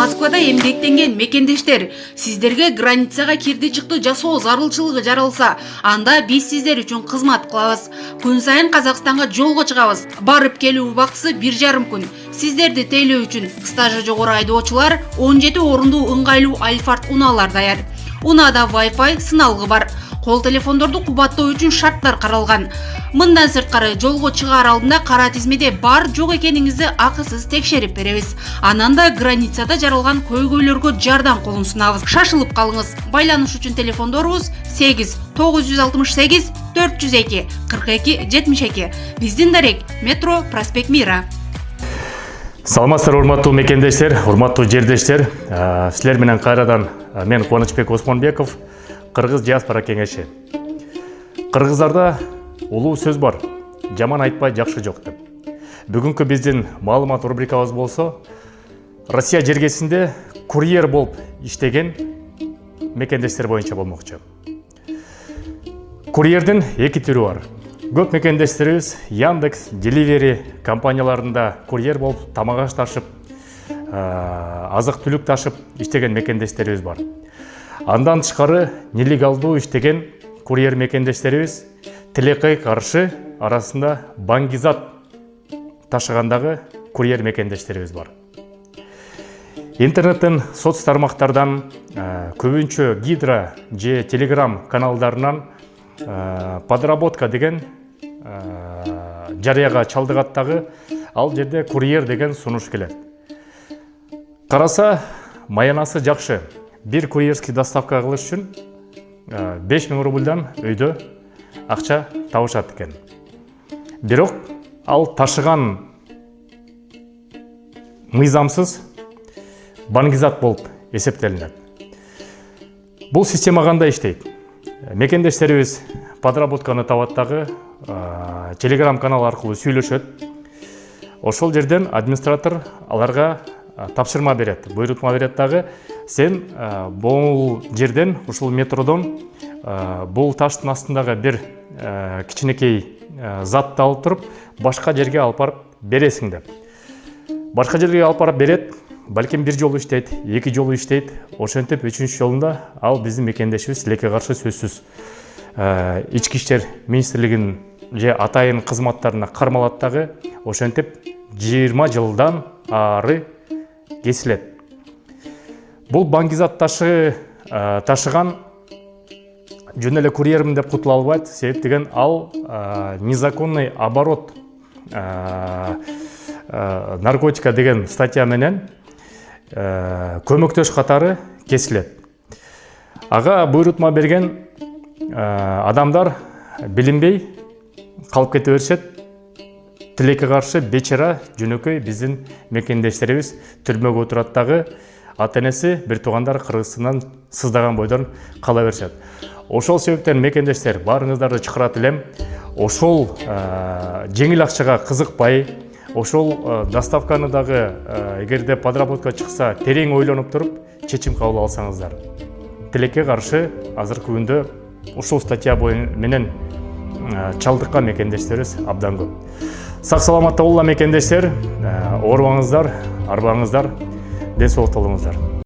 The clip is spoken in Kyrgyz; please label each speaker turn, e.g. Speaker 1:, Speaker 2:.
Speaker 1: Москвада эмгектенген мекендештер, сиздерге границага кирди чыкты жасоо зарылчылыгы жаралса, анда биз сиздер үчүн кызмат кылабыз. Күн сайын Казакстанга жолго чыгабыз. Барып келүү убактысы 1,5 күн. Сиздерди тейлөө үчүн стажы жогору айдоочулар 17 орундуу ыңгайлуу Альфард унаалар даяр. Унада Wi-Fi сыналгы бар. Кол телефондорду кубаттоо үчүн шарттар каралган. Мындан сырткары жолго чыгаар алдында кара тизмеде бар жок экениңизди акысыз текшерип беребиз. Анан да границада жаралган көйгөйлөргө жардам колун сунабыз. Шашылып калыңыз. Байланыш үчүн телефондорубуз 8 968 402 42 72. Биздин дарек Метро Проспект Мира.
Speaker 2: Саламатсыздар урматтуу мекендештер, урматтуу жердештер. Силер менен кайрадан мен Кубанычбек Осмонбеков, Кыргыз диаспора кеңеши. Кыргыздарда улуу сөз бар. Жаман айтпай жакшы жок деп. Бүгүнкү биздин маалымат рубрикабыз болсо, Россия жергесинде курьер болуп иштеген мекендештер боюнча болмокчу. Курьердин эки түрү бар. Көп мекендештерибиз Яндекс, Delivery компанияларында курьер болуп тамак аш ташып, азык-түлүк ташып иштеген мекендештерибиз бар. Андан тышкары нелегалдуу иштеген курьер мекендештерибиз тилекке каршы арасында баңгизат ташыгандагы курьер мекендештерибиз бар. Интернеттен, соц тармактардан, көбүнчө Гидро же Телеграм каналдарынан подработка деген жарыяга чалдыгаттагы ал жерде курьер деген сунуш келет. Караса, маянасы жакшы. Бир курьерский доставка кылыш үчүн 5000 рубльдан өйдө акча табышат экен. Бирок ал ташыган мыйзамсыз баңгизат болуп эсептелинет. Бул система кандай иштейт? Мекендештерибиз подработканы табат дагы Telegram канал аркылуу сүйлөшөт. Ошол жерден администратор аларга тапшырма берет, буйрутма берет дагы. Сен бул жерден, ушул метродон бул таштын астындагы бир кичинекей затты алып туруп, башка жерге алып барып бересиң деп. Башка жерге алып барып берет, балким бир жолу иштейт, эки жолу иштейт. Ошентип үчүнчү жолунда ал биздин мекендешибиз тилекке каршы сөзсүз ички иштер министрлигинин же атайын кызматтарына кармалат дагы. Ошентип 20 жылдан ары кесилет. Бул баңгизат ташыган жөн эле курьермин деп кутула албайт. Себеп деген ал незаконный оборот наркотика деген статья менен көмөктөш катары кесилет. Ага буйрутма берген адамдар билинбей калып кете беришет. Тилекке каршы бечара жөнөкөй биздин мекендештерибиз түрмөгө отурат дагы. Ата-энеси, бир туугандар Кыргызстандан сыздаган бойдон кала беришет. Ошол себептен мекендештер баарыңыздарды чакырат элем. Ошол жеңил акчага кызыкпай, ошол доставканы дагы эгерде подработка чыкса терең ойлонуп туруп чечим кабыл алсаңыздар. Тилекке каршы азыркы күндө ушул статья менен чалдыккан мекендештерибиз абдан көп. Сак саламатта болуңуздар мекендештер, оорубаңыздар, арбаңыздар, ден соолукта болуңуздар.